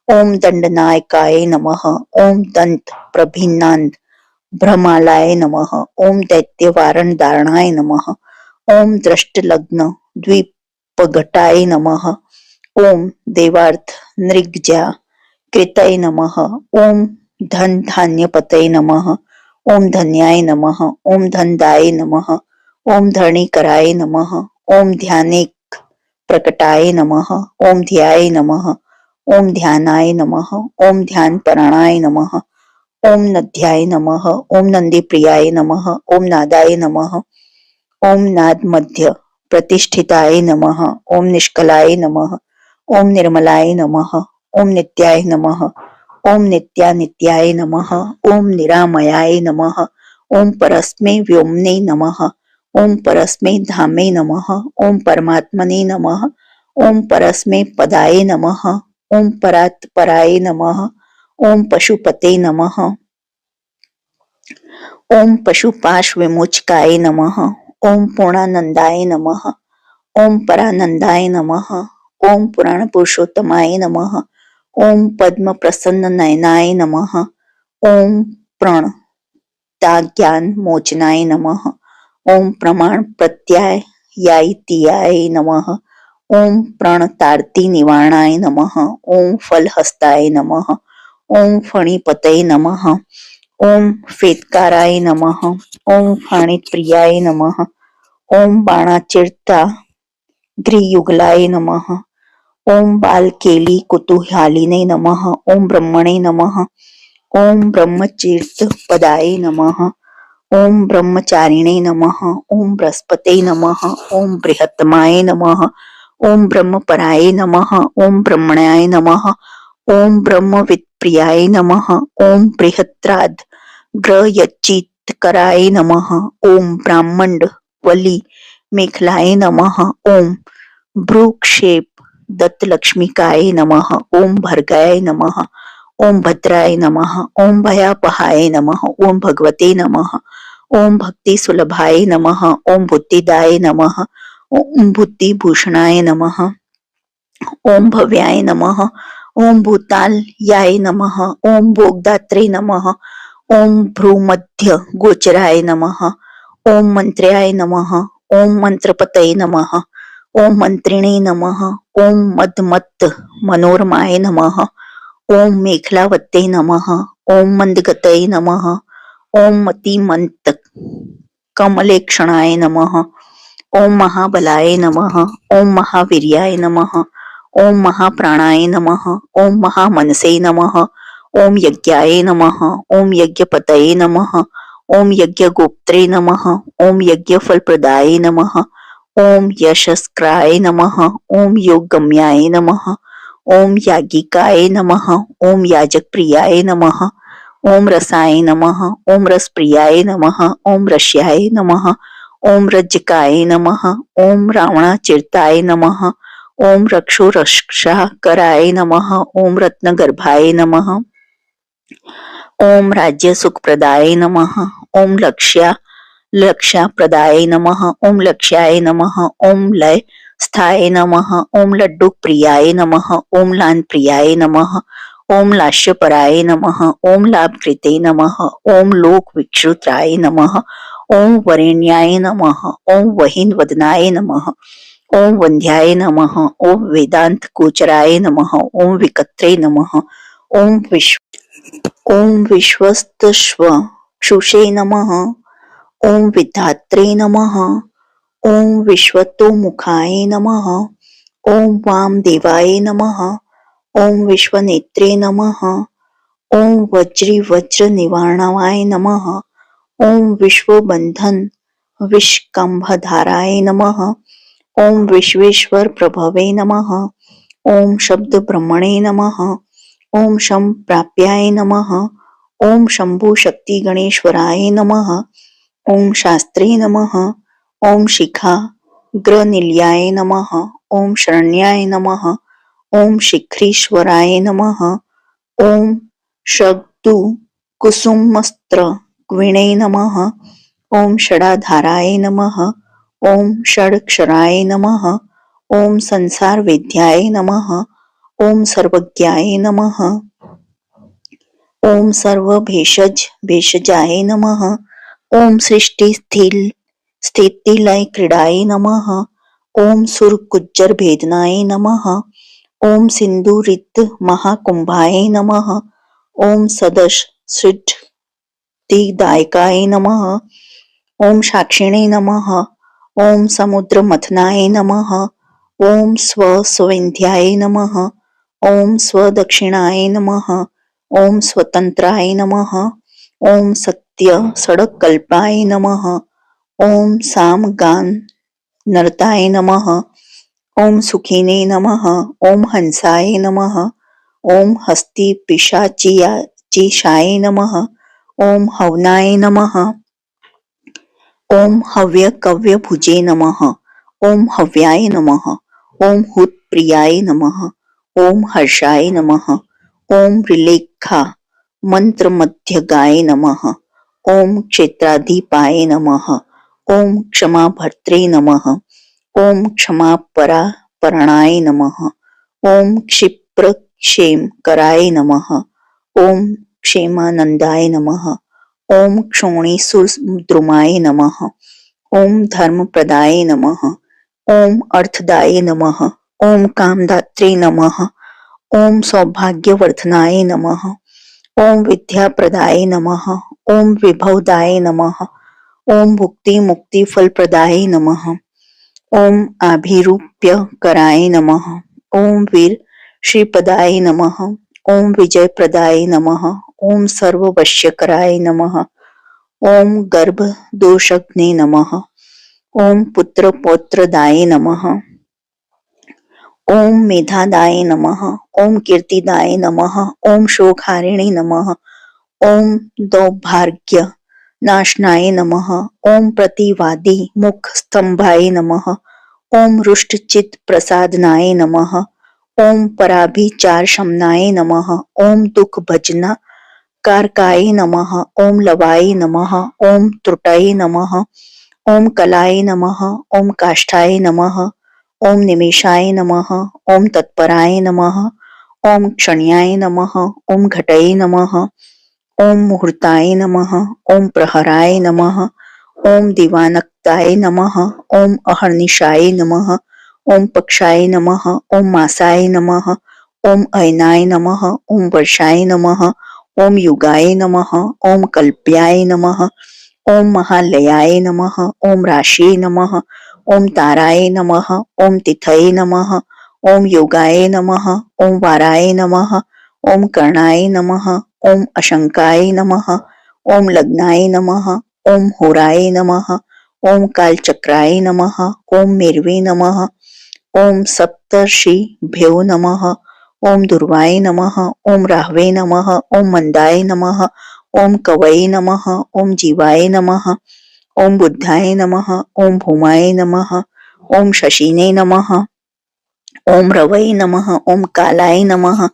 ओम दंडनायकाय नमः। ओम दंत प्रभिन्नांद भ्रमालाय नमः। ओम दैत्य वारण धारणाय नमः। ओम दृष्ट लग्न द्वीपघटाय नमः। ओम देवार्थ नृग्जा कृतय नमः। ओम धन धान्य पतये नमः। ओम धन्याय नमः। ओम धनदाय नमः। ओम धरणीकराय नमः। ओम ध्यानेक प्रकटाय नमः। ओम ध्याय नमः। ओम ध्यानाय नमः। ओम ध्यानपराणाय नमः। ओम नद्याय नमः। ओम नंदी प्रियाय नमः। ओम नादाय नमः। ओम नाद मध्य प्रतिष्ठिताय नमः। ओम निष्कलाय नमः। ओम निर्मलाय नमः। ओम नित्याय नमः। ओम नित्यानित्याय नमः। ओम निरामयाय नमः। ओम परस्मै व्योमने नमः। ओम परस्मै धामे नमः। ओम परमात्मने नमः। ओम परस्मै पदाय नमः। ओम परात्पराय नमः। ओम पशुपते नमः। ओम पशुपाश विमोचकाय नमः। ओम पूर्णानंदाय नमः। ओम परानंदाय नमः। ओम पुराण पुरुषोत्तमाय नमः। ओम पद्म प्रसन्न नयनाय नमः। ओम प्रण ज्ञान मोचनाय नमः। ओम प्रमाण प्रत्यायाय नमः। ओम प्रणतार्ति निवारणाय नमः। ओम फलहस्ताय नमः। ओम फणिपतये नमः। ओम फेत्काराय नमः। ओम फाणिप्रियाय नमः। ओम बाणाचिरता गृहयुगलाय नमः। ओम बालकेली कुतूहलिने नमः। ओम ब्रह्मणे नमः। ओम ब्रह्मचीर्त पदाय नमः। ओम ब्रह्मचारिणे नमः। ओम बृहस्पते नमः। ओम बृहत्तमाय नमः। ओम ब्रह्मपराय नमः। ओम ब्रह्मण्याय नमः। ओम ब्रह्मवित्प्रियाय नमः। ओम बृहत्राद ग्रहयच्चित्कराय नमः। ओम ब्राह्मण वली मेखलाय नमः। ओम भ्रूक्षेप दत्तलक्ष्मिकाय नमः। ओम भर्गाय नमः। ओम भद्राय नमः। ओम भयापहाय नमः। ओम भगवते नमः। ओम भक्ति सुलभाय नमः। ओम बुद्धिदाय नमः। ओम बुद्धिभूषणाय नमः। ओम भव्याय नमः। ओम भूतालयाय नमः। ओम भोगदात्रे नमः। ओम भ्रूमध्य गोचराय नमः। ओम मंत्र्याय नमः। ओम मंत्रपतये नमः। ओम मंत्रिणे नमः। ओम मदमत्त मनोरमाय नमः। ओम मेखलावत्ते नमः। ओम मंदगतये नमः। ओम मतिमंत कमलेक्षणाय नमः। ओम महाबलाय नमः। ओम महावीर्याय नमः। ओम महाप्राणाय नमः। ओम महामनसे नमः। ओम यज्ञाय नमः। ओम यज्ञपतये नमः। ओम यज्ञगोप्त्रे नमः। ओम यज्ञफलप्रदाय नमः। ओम यशस्क्राय नमः। ओम योगगम्याय नमः। ओम याज्ञिकाय नमः, ओम याजकप्रियाय नमः, ओम रसाय नमः, ओम रसप्रियाय नमः, ओम रस्याय नमः, ओम रज्जकाय नमः, ओम रावणाचिरताय नमः, ओम रक्षोरक्षाकराय नमः, ओम रत्नगर्भाय नमः, ओम राज्य सुखप्रदाय नमः, ओम लक्ष्याप्रदाय नमः, ओम लक्ष्याय नमः, ओम लय स्थाय नमः, ओम लड्डू प्रियाय नमः, ओम लान प्रियाय नमः, ओम लास्यपराय नमः, ओम लाभकृते नमः, ओम लोक विक्षुत्राय नमः, ओम वरेण्याय नमः, ओम वहीन वदनाय नमः, ओम वंध्याय नमः, ओम वेदांत गोचराय नमः, ओम विकत्रे नमः, ओम विश्वस्तश्वक्षुषे नमः, ओम विधात्रे नमः, ओम विश्वतोमुखाय नमः, ओम वामदेवाय नमः, ओम विश्वनेत्रे नमः, ओम वज्र निवारणाय नमः, ओम विश्वबंधन विष्कंभधाराय नमः, ओम विश्वेश्वर प्रभवे नमः, ओम शब्द ब्रह्मणे नमः, ओम शम प्राप्याय नमः, ओम शंभु शक्ति गणेश्वराय नमः, ओम शास्त्रे नमः, ओम शिखा ग्रनिलयाय नमः, ओम शरण्याय नमः, ओम शिखरीश्वराय नमः, ओम शब्दु कुसुमस्त्र वीणे नमः, ओम षडाधाराय नमः, ओम षडक्षराय नमः, ओम संसार वेद्याय नमः, ओम सर्वज्ञाय नमः, ओम सर्व भेषजाय नमः, ओम सृष्टि स्थिति लय क्रीडाय नमः, ओम सुर कुज्जर भेदनाय नमः, ओम सिंधु रित महाकुंभाय नमः, ओम सदश सिद्धिदायकाय नमः, ओम साक्षिणे नमः, ओम समुद्र मथनाय नमः, ओम स्वविंध्याय नमः, ओम स्वदक्षिणाय नमः, ओम स्वतंत्राय नमः, ओम सत्य सड़कल्पाय नमः, ओम सामगान नरताय नमः, ओम सुखिने नमः, ओम हंसाय नमः, ओम हस्ति पिशाचिशाय नमः, ओम हवनाय नमः, ओम हव्य कव्य भुजे नमः, ओम हव्याय नमः, ओम हुत प्रियाय नमः, ओम हर्षाय नमः, ओम रिलेखा मंत्र मध्य गाय नमः, ओम क्षेत्राधिपाय नमः, ओम क्षमा भर्त्रे नमः, ओम क्षमा परणाय नमः, ओम क्षिप्र क्षेम कराय नमः, ओम क्षेमानंदाय नमः, ओम क्षोणीसुद्रुमाय नमः, ओम धर्मप्रदाय नमः, ओम अर्थदाय नमः, ओम कामदात्रे नमः, ओम सौभाग्यवर्धनाय नमः, ओम विद्याप्रदाय नमः, ओम विभवदाय नमः, ओम भुक्ति मुक्ति फलप्रदाय नमः, ओम आभिरूप्य कराय नमः, ओम वीर श्रीपदाय नमः, ओम विजयप्रदाय नमः, ओम सर्ववश्यकराय नमः, ओम गर्भ दोषग्ने नमः, ओम पुत्र पौत्रदाय नमः, ओम मेधादाय नमः, ओम कीर्तिदाय नमः, ओम शोकहारिणे नमः, ओम दौर्भाग्य नाशनाय नमः, ओम प्रतिवादी मुख स्तंभाय नमः, ओम रुष्टचित प्रसादनाय नमः, ओम पराभिचार शमनाय नमः, ओम दुख भजना कारकाय नमः, ओम लवाय नमः, ओम त्रुटाय नमः, ओम कलाय नमः, ओम काष्ठाय नमः, ओम निमेषाय नमः, ओम तत्पराय नमः, ओम क्षण्याय नमः, ओम घटये नमः, ओम मुहूर्ताय नमः, ओम प्रहराय नमः, ओम दिवानक्ताय नमः, ओम अहर्निशाय नमः, ओम पक्षाय नमः, ओम मासाय नमः, ओम अयनाय नमः, ओम वर्षाय नमः, ओम युगाय नमः, ओम कल्प्याय नमः, ओम महालयाय नमः, ओम राशिये नमः, ओम ताराय नमः, ओम तिथये नमः, ओम योगाय नमः, ओम वाराय नमः, ओम कर्णाय नमः, ओम अशंकाय नमः, ओम लग्नाय नमः, ओम होराय नमः, ओम कालचक्राय नमः, ओम मेरवे नमः, ओम सप्तर्षिभ्यो नमः, ओम दुर्वाय नमः, ओम राहवे नमः, ओम मंदाय नमः, ओम कवये नमः, ओम जीवाय नमः, ओम बुद्धाय नमः, ओम भूमाय नमः, ओम शशिने नमः, ओम रवये नमः, ओम कालाय नमः,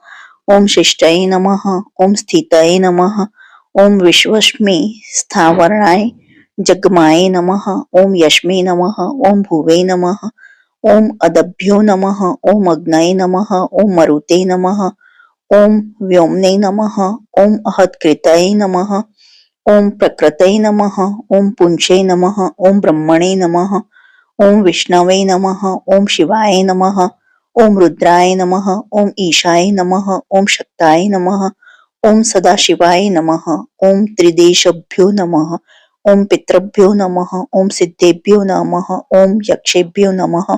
ओम शिष्टाय नमः, ओम स्थिताय नमः, ओम विश्वस्मि स्थावराय जगमाय नमः, ओम यश्मे नमः, ओम भुवे नमः, ओम अदभ्यो नमः, ओम अग्नये नमः, ओम मरुते नमः, ओम व्योम्ने नमः, ओम अहत्कृतये नमः, ओम प्रकृतये नमः, ओम पुंसे नमः, ओम ब्रह्मणे नमः, ओम विष्णवे नमः, ओम शिवाय नमः, ओम रुद्राय नमः, ओम ईशाय नमः, ओम शक्ताय नमः, ओम सदाशिवाय नमः, ओम त्रिदेशभ्यो नमः, ओम पितृभ्यो नमः, ओम सिद्धेभ्यो नमः, ओम यक्षेभ्यो नमः,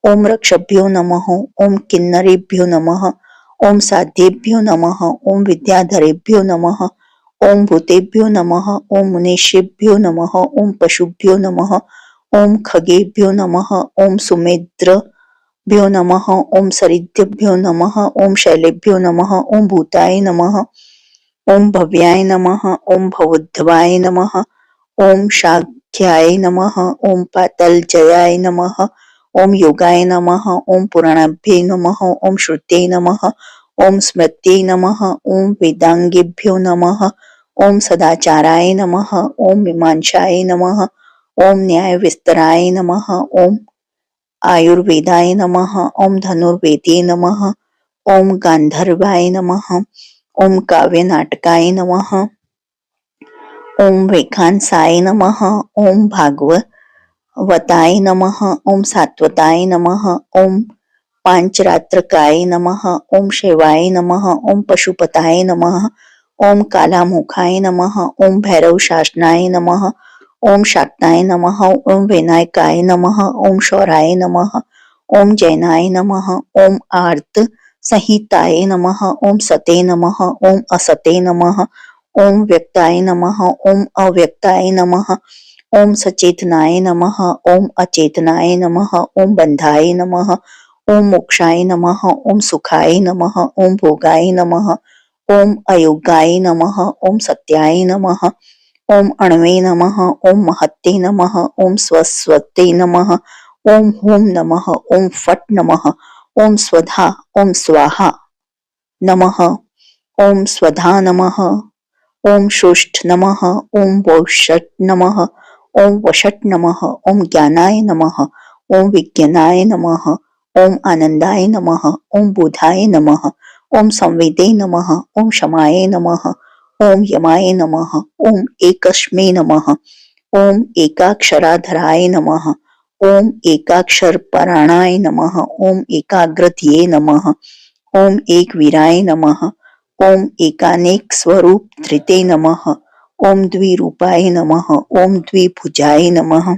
ओम रक्षभ्यो नमः, ओम किन्नरेभ्यो नमः, ओम साध्येभ्यो नमः, ओम विद्याधरेभ्यो नमः, ओम भूतेभ्यो नमः, ओम मुनीषेभ्यो नमः, ओम पशुभ्यो नमः, ओम खगेभ्यो नमः, ओम सुमेध्रभ्यो नमः, ओम सरिद्भ्यो नमः, ओम शैलेभ्यो नमः, ओम भूताय नमः, ओम भव्याय नमः, ओम भवोद्धवाय नमः, ओम शाक्याय नमः, ओम पातलजयाय नमः, ओम योगाय नमः, ओम पुराणाभ्ये नमः, ओम श्रुत्यै नमः, ओम स्मृत्यै नमः, ओम वेदांगेभ्यो नमः, ओम सदाचाराय नमः, ओम मीमांसाय नमः, ओम न्याय विस्तराय नमः, ओम आयुर्वेदाय नमः, ओम धनुर्वेदे नमः, ओम गांधर्वाय नमः, ओम काव्य नाटकाय नमः, ओम वेखांसाय नमः, ओम भागवताय नमः, ओम सात्वताय नमः, ओम पांचरात्रकाय नमः, ओम शिवाय नमः, ओम पशुपताय नमः, ओम कालामुखाय नमः, ओम भैरव शासनाय नमः, ओम शाक्ताय नमः, ओम विनायकाय नमः, ओम शौराय नमः, ओम जैनाय नमः, ओम आर्त संहिताय नमः, ओम सते नमः, ओम असते नमः, ओम व्यक्ताय नमः, ओम अव्यक्ताय नमः, ओम सचेतनाय नमः, ओम अचेतनाय नमः, ओम बंधाय नमः, ओम मोक्षाय नमः, ओम सुखाय नमः, ओम भोगाय नमः, ओम अयोगाय नमः, ओम सत्याय नमः, ओम अण्वे नमः, ओम महत्ते नमः, ओम स्वस्वते नमः, ओम हुम नमः, ओम फट नमः, ओम स्वधा, ओम स्वाहा नमः, ओम स्वधा नमः, ओम शुष्ठ नमः, ओम वोषट नमः, ओम वषट नमः, ओम ज्ञानाय नमः, ओम विज्ञानाय नमः, ओम आनंदाय नमः, ओम बुधाय नमः, ओम संवेदे नमः, ओम क्षमाय नमः, ओम यमाय नमः, ओम एकस्मै नमः, ओम एकाक्षराधराय नमः, ओम एकाक्षर पराणाय नमः, ओम एकाग्रधिये नमः, ओम एक वीराय नमः, ओम एकानेक स्वरूप धृते नमः, ओम द्विरूपाय नमः, ओम द्विभुजाय नमः,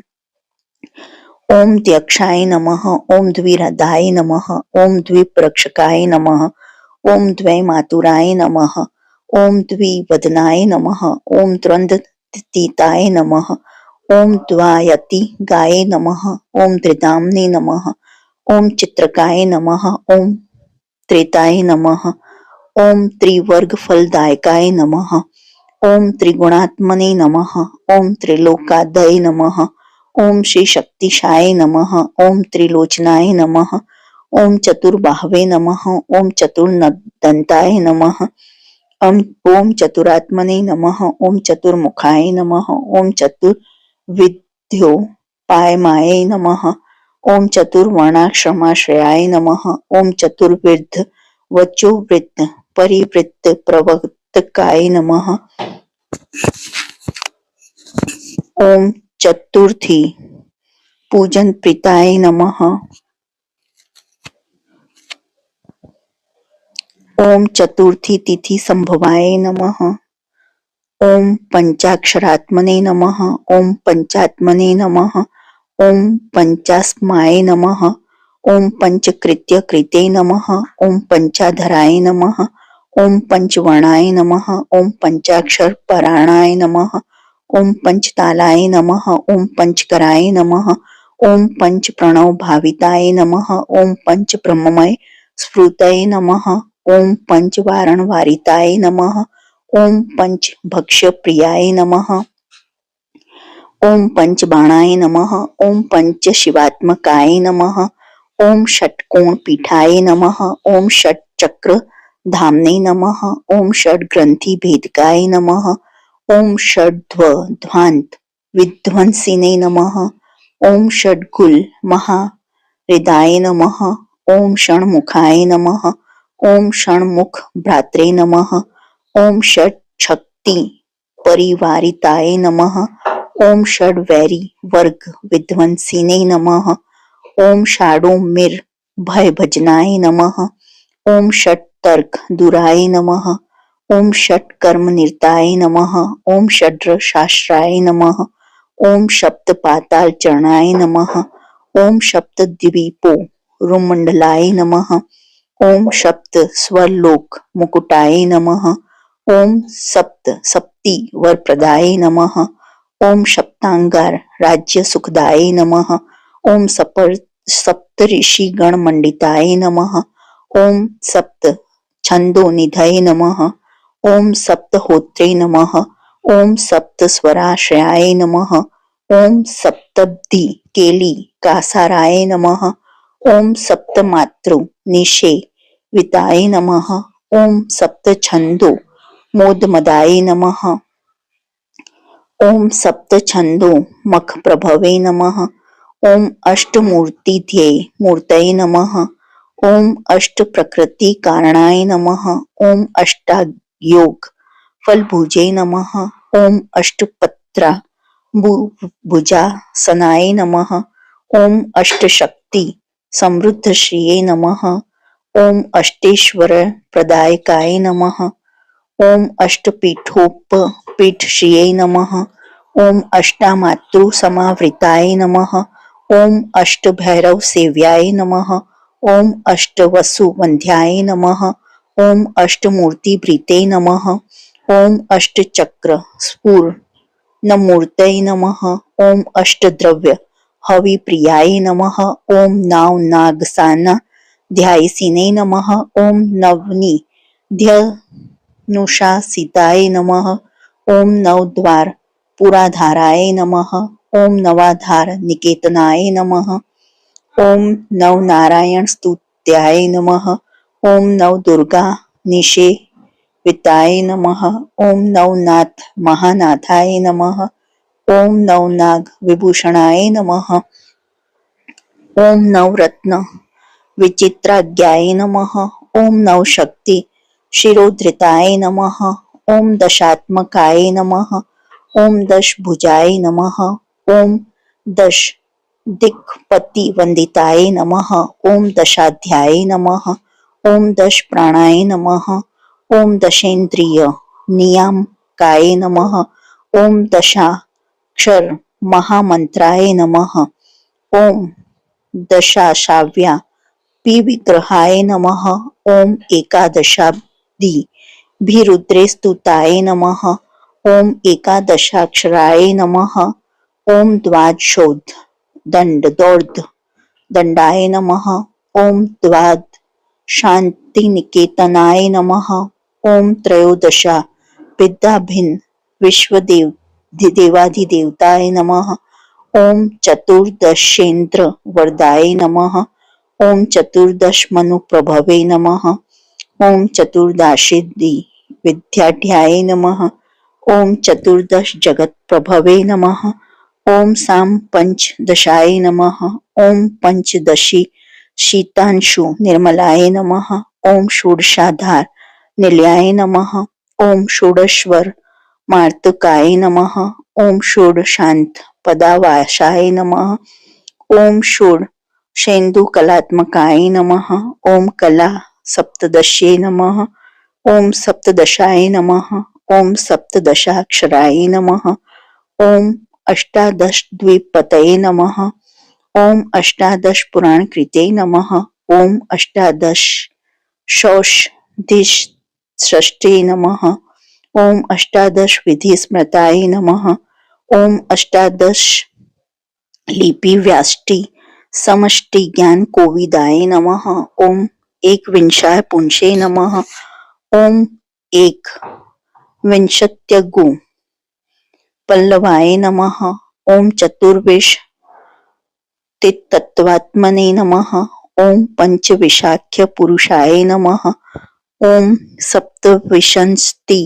ओम द्यक्षाय नमः, ओम द्विहृदाय नमः, ओम द्विप्रक्षकाय नमः, ओम द्वैमातुराय नमः, ओम द्विवदनाय नमः, ओम द्वन्द्वतीताय नमः, ओम द्वायति गाये नमः, ओम त्रिदाम्ने नमः, ओम चित्रकाय नमः, ओम त्रेताय नमः, ओम त्रिवर्ग फलदायकाय नमः, ओम त्रिगुणात्मने नमः, ओम त्रिलोकादय नमः, ओम श्री शक्तिशाय नमः, ओम त्रिलोचनाय नमः, ओम चतुर्बाहवे नमः, ओम चतुर्दंताय नमः, ओम चतुरात्मने नमः, ओम चतुर्मुखाय नमः, ओम चतुर्विद्योपायमाय नमः, ओम चतुर्वर्णाश्रमाश्रयाय नमः, ओम चतुर्विध वचोवृत्त परिवृत्त प्रवर्तकाय नमः, ओम चतुर्थी पूजन प्रीताय नमः, ओम चतुर्थी तिथि संभवाय नमः, ओम पंचाक्षरात्मने नमः, ओम पंचात्मने नमः, ओम पंचास्माय नमः, ओम पंचकृत्य कृते नमः, ओम पंचाधराय नमः, ओम पंचवर्णाय नमः, ओम पंचाक्षर पराणाय नमः, ओम पंचतालाय नमः, ओम पंचकराय नमः, ओम पंच प्रणव भाविताय नमः, ओम पंच ब्रह्ममय स्फुरतये नमः। ओम पंचवारणवारिताय नमः। ओम पंचभक्ष्यप्रियाय नमः। ओम पंचबाणाय नमः। ओम पंचशिवात्मकाय नमः। ओम षट्कोणपीठाय नमः। ओम षट्चक्रधाम्ने नमः। ओम षड्ग्रन्थिभेदकाय नमः। ओम षड्ध्वध्वान्त विध्वंसिने नमः। ओम षड्गुल महाहृदाय नमः। ओम षण्मुखाय नमः। ओम षण्मुख भ्रात्रे नमः। ओम षट्शक्ति परिवारिताय नमः। ओम षड्वैरी वर्ग विध्वंसिने नमः। ओम षाडोमिर भयभजनाय नमः। ओम षट्तर्क दुराय नमः। ओम षट्कर्मनिरताय नमः। ओम षड्शास्त्राय नमः। ओम सप्तपातालचरणाय नमः। ओम सप्तद्वीपो रुमंडलाय नमः। ओम सप्तस्वरलोक मुकुटाय नमः। ओम सप्ति वरप्रदाय नमः। ओम सप्तांगार राज्य सुखदाय नमः। ओम सप्तऋषिगणमंडिताय नमः। ओम सप्त छंदोनिधये नमः। ओम सप्तहोत्रे नमः। ओम सप्तस्वराश्रयाय नमः। ओम सप्तब्दी केली कासाराय नमः। ओम सप्तमातृ निषेविताय नमः। ओम सप्तछंदो मोदमदाय नमः। ओम सप्तछंदो मखप्रभवे नमः। ओम अष्टमूर्तिध्ये मूर्तये नमः। ओम अष्टप्रकृति कारणाय नमः। ओम अष्टायोग फलभुजे नमः। ओम अष्टपत्रा भुजासनाय नमः। ओम अष्टशक्ति समृद्ध श्रिये नमः। ओम अष्टेश्वर प्रदायकाय नमः। ओम अष्टपीठोपपीठ श्रिये नमः। ओम अष्टामातृ समावृताय नमः। ओम अष्टभैरव सेव्याय नमः। ओम अष्टवसुवंध्याय नमः। ओम अष्टमूर्तिभृते नमः। ओम अष्टचक्र स्फुरणमूर्तये नमः। ओम अष्टद्रव्य हविप्रियाय नमः। ओम नागसानाध्यायसिने नमः। ओम नवनिध्यनुशासिताय नमः। ओम नवद्वार पुराधाराय नमः। ओम नवाधार निकेतनाय नमः। ओम नवनारायण स्तुत्याय नमः। ओम नवदुर्गा निषेविताय नमः। ओम नवनाथ महानाथाय नमः। ओम नवनाग विभूषणाय नमः। ओम नवरत्न विचित्राज्ञाय नमः। ओम नवशक्ति शिरोधृताय नमः। ओम दशात्मकाय नमः। ओम दशभुजाय नमः। ओम दश दिक्पतिवंदिताय नमः। ओम दशाध्याय नमः। ओम दश प्राणाय नमः। ओम दशेन्द्रिय नियामकाय नमः। ओम दशाक्षर महामंत्राय नमः। ओम दशाशाव्या विग्रहाय नमः। ओम एकादशाब्दी भीरुद्रे स्तुताय नमः। ओम एकादशाक्षराय नमः। ओम द्वादशोध दंडाय नमः। ओम द्वाद शांतिनिकेतनाय नमः। ओम त्रयोदशा विद्याभिन्न विश्वदेवाधिदेवताय नमः। ओम चतुर्दशेन्द्र वरदाय नमः। ओम चतुर्दश मनुप्रभवे नमः। ओम चतुर्दशिद्धि विद्याढ्याय नमः। ओम चतुर्दश जगत प्रभवे नमः। ओम साम पंचदशाय नमः। ओम पंचदशी शीतांशु निर्मलाय नमः। ओम षोडशाधार निलयाय नमः। ओम षोडश्वर मार्तकाय नमः। ओम षोडशांत पदावासाय नमः। ओम षोडशेन्दुकलात्मकाय नमः। ओम कला सप्तदशे नमः। ओम सप्तदशाय नमः। ओम सप्तदशाक्षराय नमः। ओम अष्टादशद्विपतये नमः। ओम अष्टादश पुराणकृते नमः। ओम अष्टादश षष्ठे नमः। ओम अष्टादश विधिस्मृताय नमः। ओम अष्टादश लिपि व्याष्टि समष्टि ज्ञान कोविदाय नमः। ओम एकविंशाय पुंसे नमः। ओम एकविंशत्यगु पल्लवाय नमः। ओम चतुर्विंशतितत्त्वात्मने नमः। ओम पंचविंशाख्य पुरुषाय नमः। ओम सप्तविंशति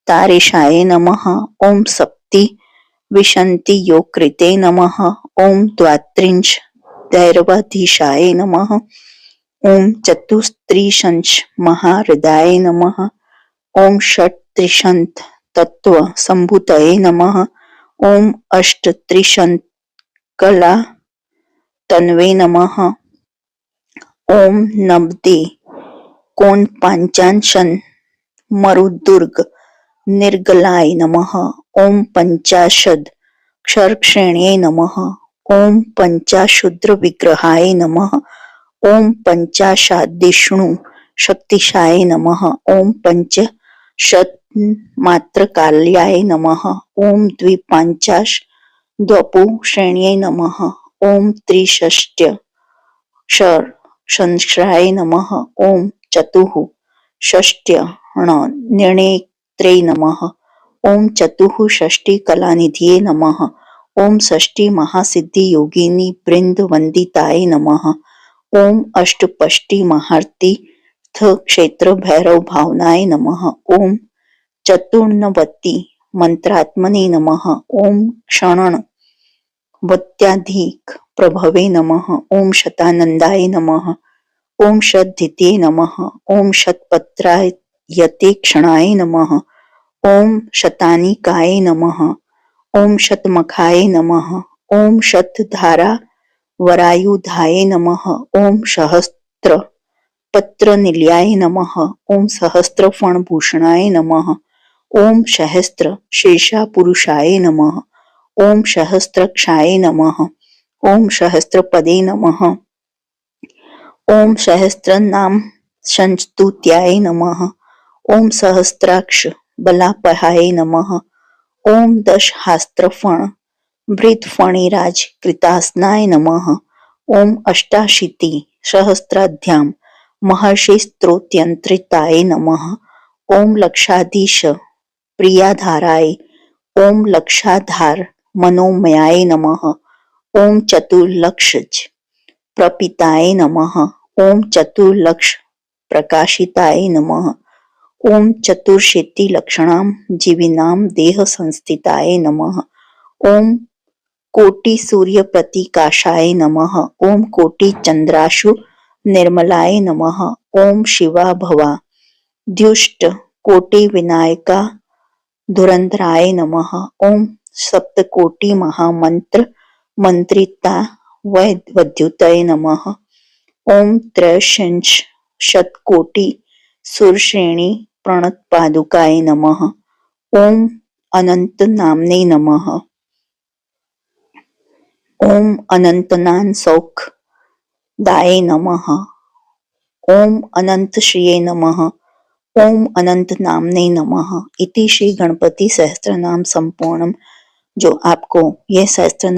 तारेशाय नमः। ओम सप्तविंशति योगकृते नमः। ओम द्वात्रिंश दैरवाधीशाय नमः। ओम चतुस्त्रिशंश महाहृदाय नमः। ओम षट्त्रिशंत तत्व संभूतये नमः। ओम अष्टत्रिशंत कला तन्वे नमः। ओम नवदे कोण पांचांशन मरुदुर्ग निर्गलाय नमः। ओम पंचाशद क्षरक्षेण्ये नमः। ओम पंचाशूद्र विग्रहाय नमः। ओम पंचाशादिष्णु शक्तिशाय नमः। ओम पंचशत मात्रकाल्याय नमः। ओम द्विपंचाश द्वपु श्रेण्ये नमः। ओम त्रिषष्ट्य संश्राय नमः। ओम चतुः षष्ट्य निर्णेत्रे नमः। ओम चतुः षष्टि कलानिधिये नमः। ओम षष्टि महासिद्धि योगिनी वृंद वंदिताय नमः। ओम अष्टपष्टि महातीर्थ क्षेत्र भैरव भावनाय नमः। ओम चतुर्नवति मंत्रात्मने नमः। ओम क्षणन वत्याधिक प्रभवे नमः। ओम शतानंदाय नमः। ओम शतधिते नमः। ओम शतपत्रायते क्षणाय नमः। ओम शतानिकाय नमः। ओम शतमखाय नमः। ओम शतधारा वरायुधाय नमः। ओम सहस्त्र पत्रनिलयाय नमः। ओम सहस्त्रफणभूषणाय नमः। ओम सहस्त्र शीर्षा पुरुषाय नमः। ओम सहस्त्रक्षाय नमः। ओम सहस्त्रपदे नमः। ओम सहस्त्रनाम संस्तुत्याय नमः। ओम सहस्त्राक्ष बलापहाय नमः। ओम दशहास्त्रफण वृद्धफणिराज कृतासनाय नमः। ओम अष्टाशीति सहस्राध्याम महर्षि स्तोत्रयंत्रिताय नमः। ओम लक्षाधीश प्रियाधाराय ओम लक्षाधार मनोमयाय नमः। ओम चतुर्लक्षज प्रपिताय नमः। ओम चतुर्लक्ष प्रकाशिताय नमः। ओम चतुर्शीति लक्षणाम जीविनाम देह संस्थिताय नमः। ओम कोटि सूर्य प्रतीकाशाय नमः। ओम कोटि चंद्राशु निर्मलाय नमः। ओम शिवा भवा द्युष्ट कोटि विनायका धुरंधराय नमः। ओम सप्तकोटि महामंत्र मंत्रिता वैद्युतये नमः। ओम त्रयशंश शतकोटि सुरश्रेणी प्रणतपादुकाय नमः। ओम अनंत नामने नमः। ओम अनंतनान सौखदाय नमः। ओम अनंत श्रिये नमः। ओम अनंत नामने नमः। इति श्री गणपति सहस्त्रनाम संपूर्णम। जो आपको यह सहस्त्रनाम